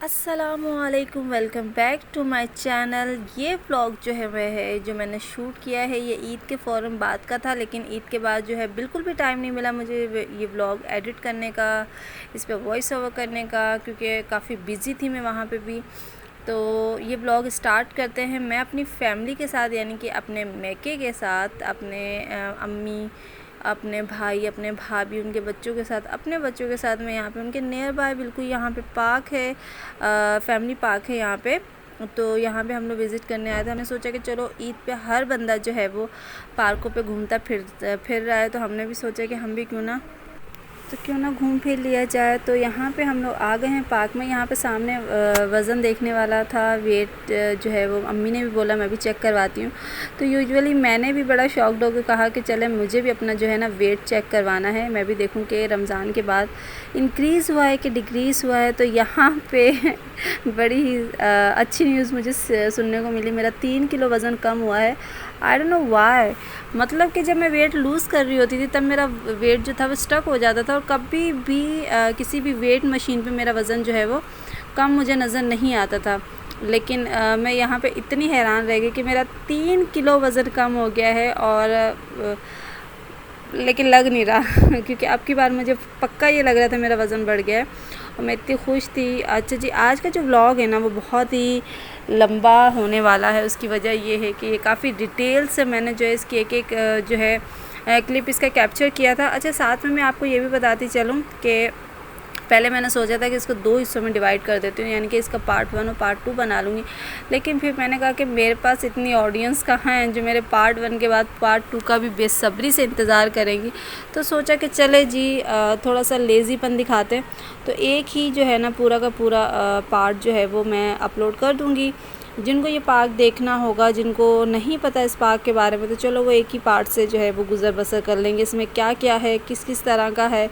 السلام علیکم، welcome back to my channel. یہ ولاگ جو میں نے شوٹ کیا ہے یہ عید کے فوراً بعد کا تھا، لیکن عید کے بعد بالکل بھی ٹائم نہیں ملا مجھے یہ ولاگ ایڈٹ کرنے کا، اس پہ وائس اوور کرنے کا، کیونکہ کافی بزی تھی میں وہاں پہ بھی۔ تو یہ ولاگ اسٹارٹ کرتے ہیں میں اپنی فیملی کے ساتھ، یعنی کہ اپنے میکے کے ساتھ، اپنے امی، اپنے بھائی، اپنے بھابھی، ان کے بچوں کے ساتھ، اپنے بچوں کے ساتھ میں یہاں پہ ان کے نیئر بائی بالکل یہاں پہ پارک ہے، فیملی پارک ہے یہاں پہ۔ تو یہاں پہ ہم لوگ وزٹ کرنے آئے تھے۔ ہم نے سوچا کہ چلو عید پہ ہر بندہ وہ پارکوں پہ گھومتا پھر رہا ہے، تو ہم نے بھی سوچا کہ ہم بھی کیوں نہ گھوم پھر لیا جائے۔ تو یہاں پہ ہم لوگ آ گئے ہیں پارک میں۔ یہاں پہ سامنے وزن دیکھنے والا تھا، ویٹ وہ امی نے بھی بولا میں بھی چیک کرواتی ہوں۔ تو یوزولی میں نے بھی بڑا شوقڈ ہو کے کہا کہ چلے مجھے بھی اپنا ویٹ چیک کروانا ہے، میں بھی دیکھوں کہ رمضان کے بعد انکریز ہوا ہے کہ ڈکریز ہوا ہے۔ تو یہاں پہ بڑی ہی اچھی نیوز مجھے سننے کو ملی، میرا 3 کلو وزن کم ہوا ہے۔ آئی ڈونٹ نو وائی، مطلب کہ جب میں ویٹ لوز کر رہی ہوتی تھی تب میرا ویٹ جو تھا وہ اسٹک ہو جاتا تھا، اور کبھی بھی کسی بھی ویٹ مشین پہ میرا وزن وہ کم مجھے نظر نہیں آتا تھا۔ لیکن میں یہاں پہ اتنی حیران رہ گئی کہ میرا 3 کلو وزن کم ہو گیا ہے، اور لیکن لگ نہیں رہا کیونکہ اب کی بار مجھے پکا یہ لگ رہا تھا میرا وزن بڑھ گیا ہے، اور میں اتنی خوش تھی۔ اچھا جی، آج کا جو ولاگ ہے نا وہ بہت ہی لمبا ہونے والا ہے۔ اس کی وجہ یہ ہے کہ یہ کافی ڈیٹیل سے میں نے اس کی ایک کلپ اس کا کیپچر کیا تھا۔ اچھا، ساتھ میں آپ کو یہ بھی بتاتی چلوں کہ پہلے میں نے سوچا تھا کہ اس کو 2 حصوں میں ڈیوائڈ کر دیتی ہوں، یعنی کہ اس کا پارٹ 1 اور پارٹ 2 بنا لوں گی، لیکن پھر میں نے کہا کہ میرے پاس اتنی آڈینس کہاں ہیں جو میرے پارٹ 1 کے بعد پارٹ 2 کا بھی بے صبری سے انتظار کریں گی۔ تو سوچا کہ چلے جی تھوڑا سا لیزی پن دکھاتے ہیں، تو ایک ہی پورا کا پورا پارٹ وہ میں اپلوڈ کر دوں گی۔ جن کو یہ پارک دیکھنا ہوگا، جن کو نہیں پتہ اس پارک کے بارے میں، تو چلو وہ ایک ہی پارٹ سے وہ گزر بسر کر لیں گے، اس میں کیا کیا ہے، کس طرح کا ہے۔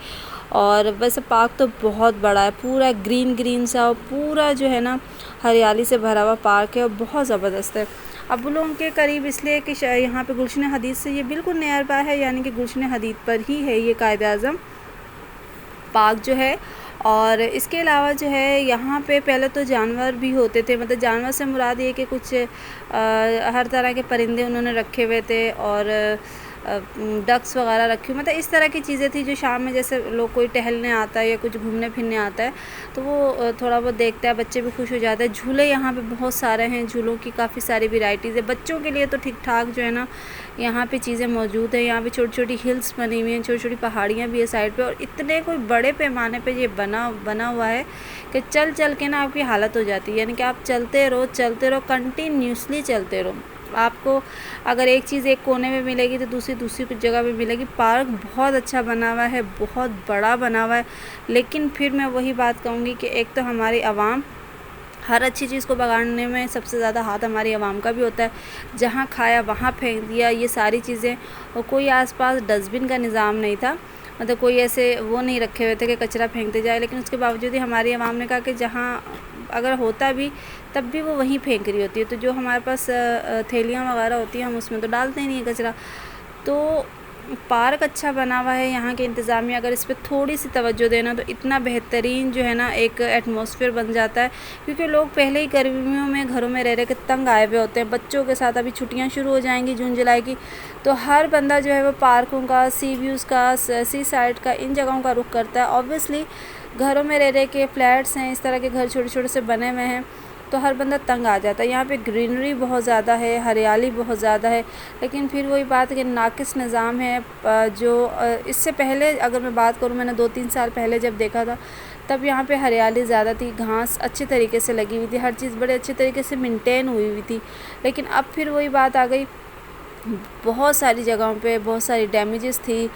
اور ویسے پارک تو بہت بڑا ہے، پورا گرین سا، پورا ہریالی سے بھرا ہوا پارک ہے، اور بہت زبردست ہے۔ اب لوگوں کے قریب اس لیے کہ یہاں پہ گلشن حدید سے یہ بالکل نیئر بائی ہے، یعنی کہ گلشن حدید پر ہی ہے یہ قائد اعظم پارک اور اس کے علاوہ یہاں پہ پہلے تو جانور بھی ہوتے تھے، مطلب جانور سے مراد یہ کہ کچھ ہر طرح کے پرندے انہوں نے رکھے ہوئے تھے، اور ڈکس وغیرہ رکھی ہوئی، مطلب اس طرح کی چیزیں تھی جو شام میں جیسے لوگ کوئی ٹہلنے آتا ہے یا کچھ گھومنے پھرنے آتا ہے تو وہ تھوڑا بہت دیکھتا ہے، بچے بھی خوش ہو جاتے ہیں۔ جھولے یہاں پہ بہت سارے ہیں، جھولوں کی کافی ساری ویرائٹیز ہے بچوں کے لیے، تو ٹھیک ٹھاک یہاں پہ چیزیں موجود ہیں۔ یہاں پہ چھوٹی چھوٹی ہلس بنی ہوئی ہیں، چھوٹی چھوٹی پہاڑیاں بھی ہے سائڈ پہ، اور اتنے کوئی بڑے پیمانے پہ یہ بنا ہوا ہے کہ چل کے آپ کی حالت ہو جاتی ہے، یعنی کہ آپ چلتے رہو کنٹینیوسلی چلتے رہو۔ آپ کو اگر ایک چیز ایک کونے میں ملے گی تو دوسری کچھ جگہ پہ ملے گی۔ پارک بہت اچھا بنا ہوا ہے، بہت بڑا بنا ہوا ہے، لیکن پھر میں وہی بات کہوں گی کہ ایک تو ہماری عوام ہر اچھی چیز کو بگاڑنے میں سب سے زیادہ ہاتھ ہماری عوام کا بھی ہوتا ہے، جہاں کھایا وہاں پھینک دیا، یہ ساری چیزیں، اور کوئی آس پاس ڈسٹ بن کا نظام نہیں تھا، مطلب کوئی ایسے وہ نہیں رکھے ہوئے تھے کہ کچرا پھینکتے جائے، لیکن اس کے باوجود ہی ہماری عوام نے کہا کہ جہاں اگر ہوتا بھی تب بھی وہ وہیں پھینک رہی ہوتی ہے، تو جو ہمارے پاس تھیلیاں وغیرہ ہوتی ہیں ہم اس میں تو ڈالتے ہی نہیں ہیں کچرا۔ تو پارک اچھا بنا ہوا ہے، یہاں کے انتظامیہ اگر اس پہ تھوڑی سی توجہ دینا تو اتنا بہترین ایک ایٹماسفیئر بن جاتا ہے، کیونکہ لوگ پہلے ہی گرمیوں میں گھروں میں رہ کے تنگ آئے ہوئے ہوتے ہیں، بچوں کے ساتھ ابھی چھٹیاں شروع ہو جائیں گی جون جولائی کی، تو ہر بندہ وہ پارکوں کا، سی ویوز کا، سی سائڈ کا، ان جگہوں کا رخ کرتا ہے۔ اوبویسلی گھروں میں رہ کے فلیٹس ہیں، اس طرح کے گھر چھوٹے چھوٹے سے بنے ہوئے ہیں، تو ہر بندہ تنگ آ جاتا ہے۔ یہاں پہ گرینری بہت زیادہ ہے، ہریالی بہت زیادہ ہے، لیکن پھر وہی بات کہ ناقص نظام ہے۔ جو اس سے پہلے اگر میں بات کروں، میں نے 2-3 سال پہلے جب دیکھا تھا تب یہاں پہ ہریالی زیادہ تھی، گھاس اچھے طریقے سے لگی ہوئی تھی، ہر چیز بڑے اچھے طریقے سے مینٹین ہوئی تھی، لیکن اب پھر وہی بات آ گئی، بہت ساری جگہوں پہ بہت ساری ڈیمیجز تھی،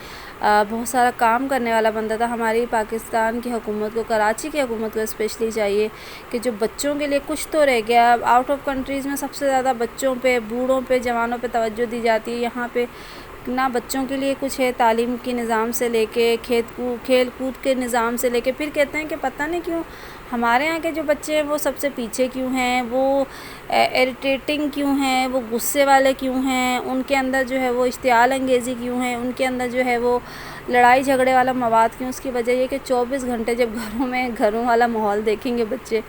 بہت سارا کام کرنے والا بندہ تھا۔ ہماری پاکستان کی حکومت کو، کراچی کی حکومت کو اسپیشلی چاہیے کہ جو بچوں کے لیے کچھ تو رہ گیا، آؤٹ آف کنٹریز میں سب سے زیادہ بچوں پہ، بوڑھوں پہ، جوانوں پہ توجہ دی جاتی ہے، یہاں پہ نہ بچوں کے لیے کچھ ہے، تعلیم کے نظام سے لے کے کھیل کود کے نظام سے لے کے، پھر کہتے ہیں کہ پتہ نہیں کیوں ہمارے یہاں کے جو بچے ہیں وہ سب سے پیچھے کیوں ہیں، وہ اریٹیٹنگ کیوں ہیں، وہ غصے والے کیوں ہیں، ان کے اندر وہ اشتعال انگیزی کیوں ہے، ان کے اندر وہ لڑائی جھگڑے والا مواد کیوں۔ اس کی وجہ یہ کہ 24 گھنٹے جب گھروں والا ماحول دیکھیں گے بچے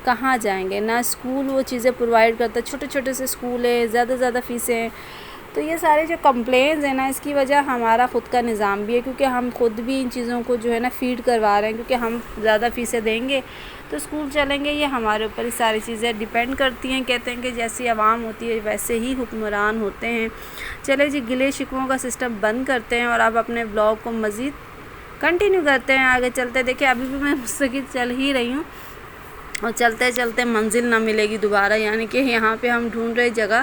کہاں جائیں گے؟ نہ اسکول وہ چیزیں پرووائڈ کرتا، چھوٹے چھوٹے سے اسکول ہیں، زیادہ فیسیں ہیں. تو یہ سارے جو کمپلینز ہیں نا، اس کی وجہ ہمارا خود کا نظام بھی ہے، کیونکہ ہم خود بھی ان چیزوں کو جو ہے نا فیڈ کروا رہے ہیں. کیونکہ ہم زیادہ فیسیں دیں گے تو اسکول چلیں گے، یہ ہمارے اوپر ہی ساری چیزیں ڈیپینڈ کرتی ہیں. کہتے ہیں کہ جیسی عوام ہوتی ہے ویسے ہی حکمران ہوتے ہیں. چلے جی، گلے شکووں کا سسٹم بند کرتے ہیں اور اب اپنے بلاگ کو مزید کنٹینیو کرتے ہیں، آگے چلتے. دیکھیں ابھی بھی میں مستقل چل ہی رہی ہوں اور چلتے چلتے منزل نہ ملے گی دوبارہ، یعنی کہ یہاں پہ ہم ڈھونڈ رہے جگہ.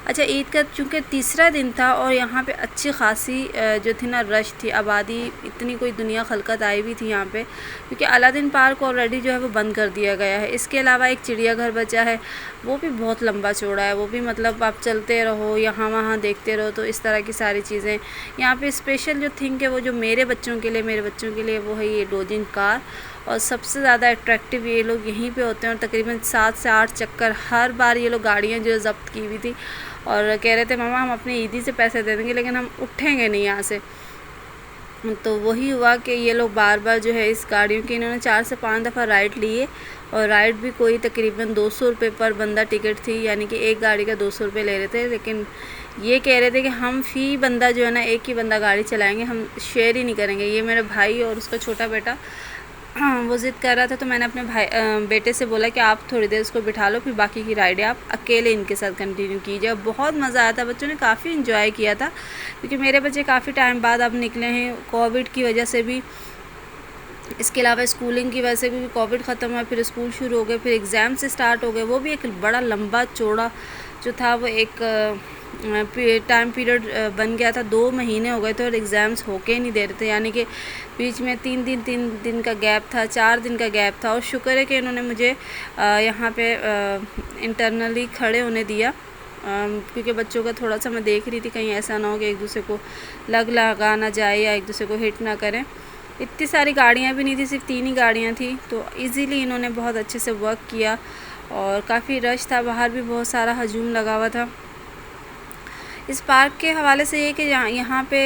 اچھا، عید کا چونکہ تیسرا دن تھا اور یہاں پہ اچھی خاصی جو تھی نا رش تھی، آبادی اتنی کوئی دنیا خلقت آئی بھی تھی یہاں پہ، کیونکہ الادین پارک آلریڈی جو ہے وہ بند کر دیا گیا ہے. اس کے علاوہ ایک چڑیا گھر بچا ہے، وہ بھی بہت لمبا چوڑا ہے، وہ بھی مطلب آپ چلتے رہو یہاں وہاں دیکھتے رہو. تو اس طرح کی ساری چیزیں یہاں پہ اسپیشل جو تھنک ہے وہ جو میرے بچوں کے لیے وہ ہے یہ ڈوجن کار. اور سب سے زیادہ اٹریکٹیو یہ لوگ یہیں پہ ہوتے ہیں، اور تقریباً 7 سے 8 چکر ہر بار یہ لوگ گاڑیاں جو ہے ضبط کی ہوئی تھی اور کہہ رہے تھے ماما ہم اپنی عیدی سے پیسے دے دیں گے لیکن ہم اٹھیں گے نہیں یہاں سے. تو وہی ہوا کہ یہ لوگ بار بار جو ہے اس گاڑیوں کی انہوں نے 4 سے 5 دفعہ رائڈ لیے، اور رائڈ بھی کوئی تقریباً 200 روپے پر بندہ ٹکٹ تھی، یعنی کہ ایک گاڑی کا 200 روپے لے رہے تھے. لیکن یہ کہہ رہے تھے کہ ہم فی بندہ جو ہے نا ایک ہی بندہ گاڑی چلائیں گے، ہم شیئر ہی نہیں کریں گے. یہ میرا بھائی اور اس کا چھوٹا بیٹا وہ ضد کر رہا تھا، تو میں نے اپنے بیٹے سے بولا کہ آپ تھوڑی دیر اس کو بٹھا لو، پھر باقی کی رائڈیں آپ اکیلے ان کے ساتھ کنٹینیو کیجیے. بہت مزہ آیا تھا، بچوں نے کافی انجوائے کیا تھا، کیونکہ میرے بچے کافی ٹائم بعد اب نکلے ہیں کووڈ کی وجہ سے بھی. اس کے علاوہ اسکولنگ کی وجہ سے بھی کووڈ ختم ہوا، پھر اسکول شروع ہو گئے، پھر ایگزام سے سٹارٹ ہو گئے. وہ بھی ایک بڑا لمبا چوڑا جو تھا وہ ایک ٹائم پیریڈ بن گیا تھا. 2 مہینے ہو گئے تھے اور ایگزامس ہو کے نہیں دے رہے تھے، یعنی کہ بیچ میں 3 دن کا گیپ تھا، 4 دن کا گیپ تھا. اور شکر ہے کہ انہوں نے مجھے یہاں پہ انٹرنلی کھڑے ہونے دیا، کیونکہ بچوں کا تھوڑا سا میں دیکھ رہی تھی کہیں ایسا نہ ہو کہ ایک دوسرے کو لگا نہ جائے یا ایک دوسرے کو ہٹ نہ کریں. اتنی ساری گاڑیاں بھی نہیں تھی، صرف 3 ہی گاڑیاں تھیں، تو ایزیلی انہوں نے بہت اچھے سے ورک کیا. اور کافی رش تھا، باہر بھی بہت سارا ہجوم لگا ہوا تھا. اس پارک کے حوالے سے یہ کہ یہاں پہ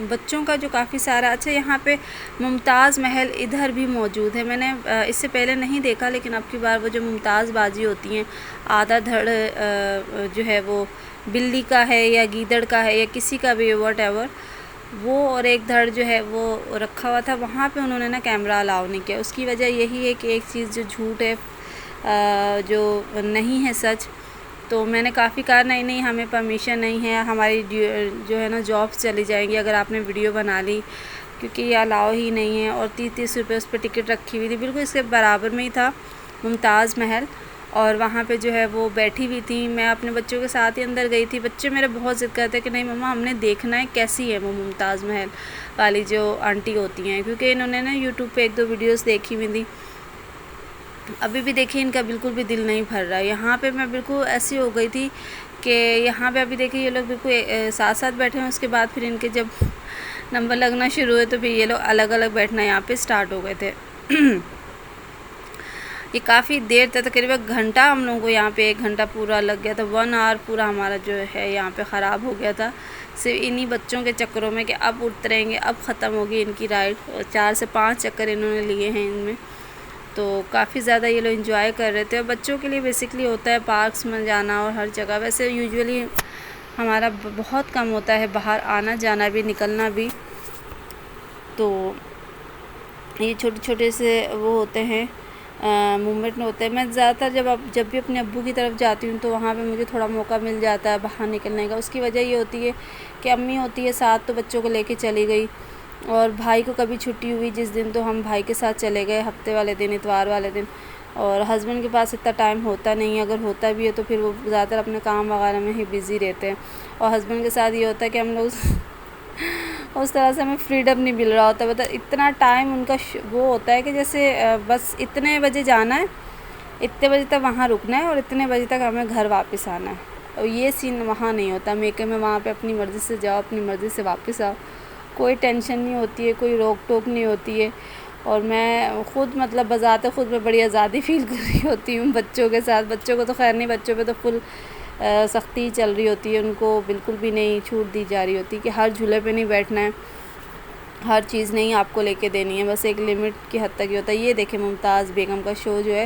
بچوں کا جو کافی سارا اچھا، یہاں پہ ممتاز محل ادھر بھی موجود ہے. میں نے اس سے پہلے نہیں دیکھا، لیکن اب کی بار وہ جو ممتاز بازی ہوتی ہیں، آدھا دھڑ جو ہے وہ بلی کا ہے یا گیدڑ کا ہے یا کسی کا بھی واٹ ایور، وہ اور ایک دھڑ جو ہے وہ رکھا ہوا تھا. وہاں پہ انہوں نے نا کیمرہ الاؤ نہیں کیا. اس کی وجہ یہی ہے کہ ایک چیز جو جھوٹ ہے، جو نہیں ہے سچ. تو میں نے کافی کہا نہیں ہمیں پرمیشن نہیں ہے، ہماری جو ہے نا جابس چلی جائیں گی اگر آپ نے ویڈیو بنا لی، کیونکہ یہ الاؤ ہی نہیں ہے. اور 30 روپے اس پہ ٹکٹ رکھی ہوئی تھی، بالکل اس کے برابر میں ہی تھا ممتاز محل. اور وہاں پہ جو ہے وہ بیٹھی ہوئی تھی، میں اپنے بچوں کے ساتھ ہی اندر گئی تھی. بچے میرے بہت ضد کرتے کہ نہیں مما ہم نے دیکھنا ہے کیسی ہے وہ ممتاز محل والی جو آنٹی ہوتی ہیں، کیونکہ انہوں نے نا یوٹیوب پہ 1-2 ویڈیوز دیکھی ہوئی تھی. ابھی بھی دیکھیں ان کا بالکل بھی دل نہیں بھر رہا. یہاں پہ میں بالکل ایسی ہو گئی تھی کہ یہاں پہ ابھی دیکھیں یہ لوگ بالکل ساتھ بیٹھے ہیں، اس کے بعد پھر ان کے جب نمبر لگنا شروع ہوئے تو پھر یہ لوگ الگ الگ بیٹھنا یہاں پہ سٹارٹ ہو گئے تھے. یہ کافی دیر تک تقریباً گھنٹہ ہم لوگوں کو یہاں پہ 1 گھنٹہ پورا لگ گیا تھا. 1 آور پورا ہمارا جو ہے یہاں پہ خراب ہو گیا تھا، صرف انہی بچوں کے چکروں میں کہ اب اتریں گے، اب ختم ہوگی ان کی رائڈ. 4 سے 5 چکر انہوں نے لیے ہیں ان میں، تو کافی زیادہ یہ لوگ انجوائے کر رہے تھے. اور بچوں کے لیے بیسکلی ہوتا ہے پارکس میں جانا اور ہر جگہ. ویسے یوجولی ہمارا بہت کم ہوتا ہے باہر آنا جانا بھی، نکلنا بھی. تو یہ چھوٹے چھوٹے سے وہ ہوتے ہیں مومنٹ ہوتے ہیں. میں زیادہ تر جب بھی اپنے ابو کی طرف جاتی ہوں تو وہاں پہ مجھے تھوڑا موقع مل جاتا ہے باہر نکلنے کا. اس کی وجہ یہ ہوتی ہے کہ امی ہوتی ہے ساتھ تو بچوں کو لے کے چلی گئی، اور بھائی کو کبھی چھٹی ہوئی جس دن تو ہم بھائی کے ساتھ چلے گئے ہفتے والے دن، اتوار والے دن. اور ہسبینڈ کے پاس اتنا ٹائم ہوتا نہیں ہے، اگر ہوتا بھی ہے تو پھر وہ زیادہ تر اپنے کام وغیرہ میں ہی بزی رہتے ہیں. اور ہسبینڈ کے ساتھ یہ ہوتا ہے کہ ہم لوگ اس طرح سے ہمیں فریڈم نہیں مل رہا ہوتا. مطلب اتنا ٹائم ان کا وہ ہوتا ہے کہ جیسے بس اتنے بجے جانا ہے، اتنے بجے تک وہاں رکنا ہے اور اتنے بجے تک ہمیں گھر واپس آنا ہے. اور یہ سین وہاں نہیں ہوتا. میکے میں وہاں پہ اپنی مرضی سے جاؤ، اپنی مرضی سے واپس آؤ، کوئی ٹینشن نہیں ہوتی ہے، کوئی روک ٹوک نہیں ہوتی ہے. اور میں خود مطلب بذات خود میں بڑی آزادی فیل کر رہی ہوتی ہوں بچوں کے ساتھ. بچوں کو تو خیر نہیں، بچوں پہ تو فل سختی چل رہی ہوتی ہے، ان کو بالکل بھی نہیں چھوٹ دی جا رہی ہوتی کہ ہر جھولے پہ نہیں بیٹھنا ہے، ہر چیز نہیں آپ کو لے کے دینی ہے، بس ایک لمٹ کی حد تک ہی ہوتا ہے. یہ دیکھیں ممتاز بیگم کا شو جو ہے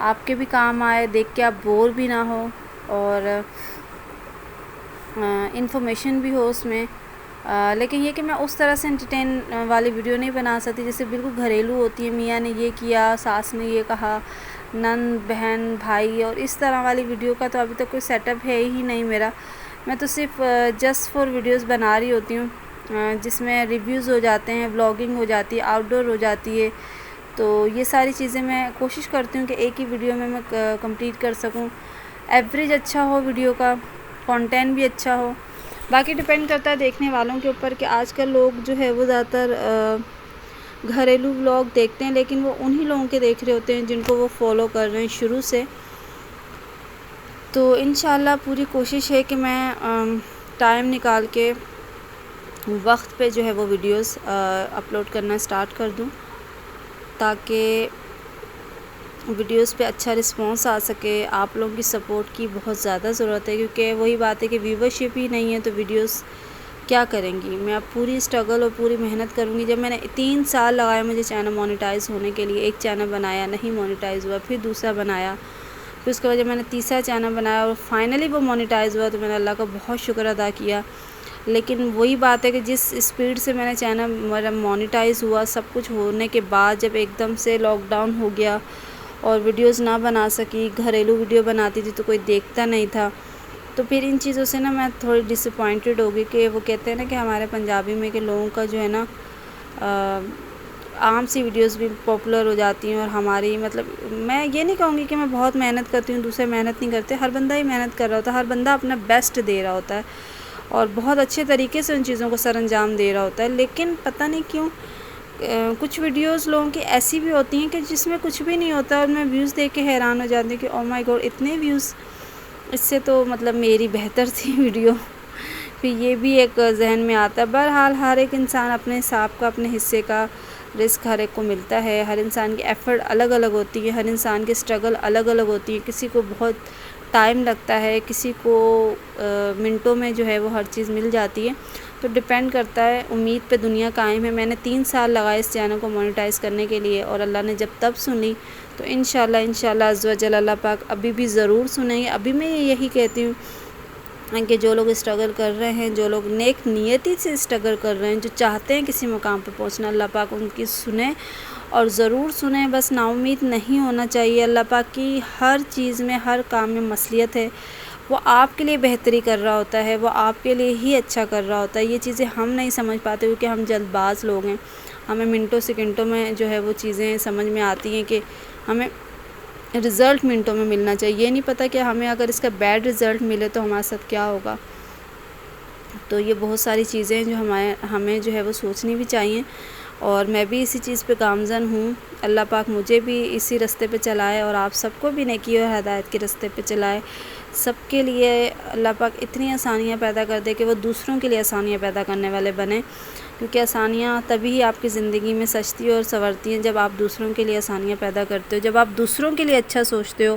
آپ کے بھی کام آئے، دیکھ کے آپ بور بھی نہ ہو اور انفارمیشن بھی ہو اس میں۔ لیکن یہ کہ میں اس طرح سے انٹرٹین والی ویڈیو نہیں بنا سکتی جیسے بالکل گھریلو ہوتی ہے، میاں نے یہ کیا، ساس نے یہ کہا، نند بہن بھائی، اور اس طرح والی ویڈیو کا تو ابھی تک کوئی سیٹ اپ ہے ہی نہیں میرا۔ میں تو صرف جسٹ فار ویڈیوز بنا رہی ہوتی ہوں جس میں ریویوز ہو جاتے ہیں، ولاگنگ ہو جاتی ہے، آؤٹ ڈور ہو جاتی ہے۔ تو یہ ساری چیزیں میں کوشش کرتی ہوں کہ ایک ہی ویڈیو میں کمپلیٹ کر سکوں، ایوریج اچھا ہو ویڈیو کا، کانٹینٹ بھی اچھا ہو۔ باقی ڈپینڈ کرتا ہے دیکھنے والوں کے اوپر کہ آج کل لوگ جو ہے وہ زیادہ تر گھریلو ولاگ دیکھتے ہیں، لیکن وہ انہی لوگوں کے دیکھ رہے ہوتے ہیں جن کو وہ فالو کر رہے ہیں شروع سے۔ تو انشاءاللہ پوری کوشش ہے کہ میں ٹائم نکال کے وقت پہ جو ہے وہ ویڈیوز اپلوڈ کرنا سٹارٹ کر دوں تاکہ ویڈیوز پہ اچھا رسپانس آ سکے۔ آپ لوگوں کی سپورٹ کی بہت زیادہ ضرورت ہے کیونکہ وہی بات ہے کہ ویورشپ ہی نہیں ہے تو ویڈیوز کیا کریں گی۔ میں اب پوری اسٹرگل اور پوری محنت کروں گی۔ جب میں نے 3 سال لگائے مجھے چینل مونیٹائز ہونے کے لیے، ایک چینل بنایا نہیں مونیٹائز ہوا، پھر دوسرا بنایا، پھر اس کے بعد جب میں نے تیسرا چینل بنایا اور فائنلی وہ مونیٹائز ہوا تو میں نے اللہ کا بہت شکر ادا کیا۔ لیکن وہی بات ہے کہ جس اسپیڈ سے میں نے چینل میرا مونیٹائز ہوا، سب کچھ ہونے کے بعد جب ایک دم سے لاک ڈاؤن ہو گیا اور ویڈیوز نہ بنا سکی، گھریلو ویڈیو بناتی تھی تو کوئی دیکھتا نہیں تھا، تو پھر ان چیزوں سے نا میں تھوڑی ڈس اپوائنٹڈ ہو گئی کہ وہ کہتے ہیں نا کہ ہمارے پنجابی میں کہ لوگوں کا جو ہے نا عام سی ویڈیوز بھی پاپولر ہو جاتی ہیں اور ہماری مطلب میں یہ نہیں کہوں گی کہ میں بہت محنت کرتی ہوں، دوسرے محنت نہیں کرتے، ہر بندہ ہی محنت کر رہا ہوتا ہے، ہر بندہ اپنا بیسٹ دے رہا ہوتا ہے اور بہت اچھے طریقے سے ان چیزوں کو سر انجام دے رہا ہوتا ہے، لیکن پتہ نہیں کیوں کچھ ویڈیوز لوگوں کی ایسی بھی ہوتی ہیں کہ جس میں کچھ بھی نہیں ہوتا اور میں ویوز دیکھ کے حیران ہو جاتی ہوں کہ او مائی گاڈ اتنے ویوز، اس سے تو مطلب میری بہتر تھی ویڈیو۔ پھر یہ بھی ایک ذہن میں آتا ہے۔ بہرحال ہر ایک انسان اپنے حساب کا، اپنے حصے کا رزق ہر ایک کو ملتا ہے، ہر انسان کی ایفرٹ الگ الگ ہوتی ہے، ہر انسان کی اسٹرگل الگ الگ ہوتی ہے، کسی کو بہت ٹائم لگتا ہے، کسی کو منٹوں میں جو ہے وہ ہر چیز مل جاتی ہے، تو ڈپینڈ کرتا ہے۔ امید پہ دنیا قائم ہے۔ میں نے 3 سال لگائے اس چینل کو مونیٹائز کرنے کے لیے اور اللہ نے جب تب سنی تو انشاءاللہ عز و جل اللہ پاک ابھی بھی ضرور سنیں گے۔ ابھی میں یہی کہتی ہوں کہ جو لوگ اسٹرگل کر رہے ہیں، جو لوگ نیک نیتی سے اسٹرگل کر رہے ہیں، جو چاہتے ہیں کسی مقام پہ پہنچنا، اللہ پاک ان کی سنیں اور ضرور سنیں۔ بس نا امید نہیں ہونا چاہیے۔ اللہ پاک کی ہر چیز میں، ہر کام میں مصلحت ہے، وہ آپ کے لیے بہتری کر رہا ہوتا ہے، وہ آپ کے لیے ہی اچھا کر رہا ہوتا ہے۔ یہ چیزیں ہم نہیں سمجھ پاتے کیونکہ ہم جلد باز لوگ ہیں، ہمیں منٹوں سیکنڈوں میں جو ہے وہ چیزیں سمجھ میں آتی ہیں کہ ہمیں رزلٹ منٹوں میں ملنا چاہیے۔ یہ نہیں پتہ کہ ہمیں اگر اس کا بیڈ رزلٹ ملے تو ہمارے ساتھ کیا ہوگا۔ تو یہ بہت ساری چیزیں جو ہمیں جو ہے وہ سوچنی بھی چاہیے، اور میں بھی اسی چیز پہ گامزن ہوں۔ اللہ پاک مجھے بھی اسی راستے پہ چلائے اور آپ سب کو بھی نیکی اور ہدایت کے راستے پہ چلائے۔ سب کے لیے اللہ پاک اتنی آسانیاں پیدا کر دے کہ وہ دوسروں کے لیے آسانیاں پیدا کرنے والے بنیں، کیونکہ آسانیاں تبھی آپ کی زندگی میں سجتی اور سنورتی ہیں جب آپ دوسروں کے لیے آسانیاں پیدا کرتے ہو، جب آپ دوسروں کے لیے اچھا سوچتے ہو،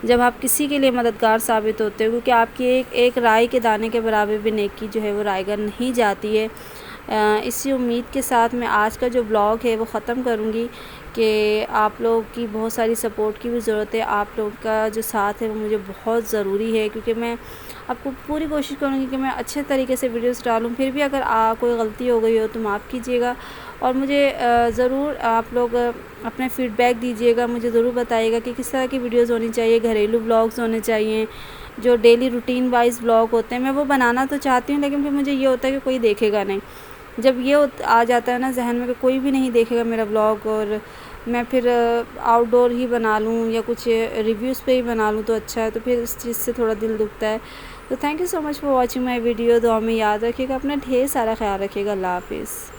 جب آپ کسی کے لیے مددگار ثابت ہوتے ہو، کیونکہ آپ کی ایک رائے کے دانے کے برابر بھی نیکی جو ہے وہ رائے گاہ نہیں جاتی ہے۔ اسی امید کے ساتھ میں آج کا جو بلاگ ہے وہ ختم کروں گی کہ آپ لوگ کی بہت ساری سپورٹ کی بھی ضرورت ہے۔ آپ لوگ کا جو ساتھ ہے وہ مجھے بہت ضروری ہے، کیونکہ میں آپ کو پوری کوشش کروں گی کہ میں اچھے طریقے سے ویڈیوز ڈالوں۔ پھر بھی اگر کوئی غلطی ہو گئی ہو تو معاف کیجیے گا، اور مجھے ضرور آپ لوگ اپنے فیڈ بیک دیجیے گا، مجھے ضرور بتائیے گا کہ کس طرح کی ویڈیوز ہونی چاہیے، گھریلو بلاگز ہونے چاہیے، جو ڈیلی روٹین وائز بلاگ ہوتے ہیں۔ میں وہ بنانا تو چاہتی ہوں، لیکن پھر مجھے یہ ہوتا ہے کہ کوئی دیکھے گا نہیں۔ جب یہ آ جاتا ہے نا ذہن میں کہ کوئی بھی نہیں دیکھے گا میرا بلاگ، اور میں پھر آؤٹ ڈور ہی بنا لوں یا کچھ ریویوز پہ ہی بنا لوں تو اچھا ہے، تو پھر اس چیز سے تھوڑا دل دکھتا ہے۔ تو thank you so much for watching my video. دعا میں یاد رکھیے گا، اپنا ڈھیر سارا خیال رکھیے گا۔ اللہ حافظ۔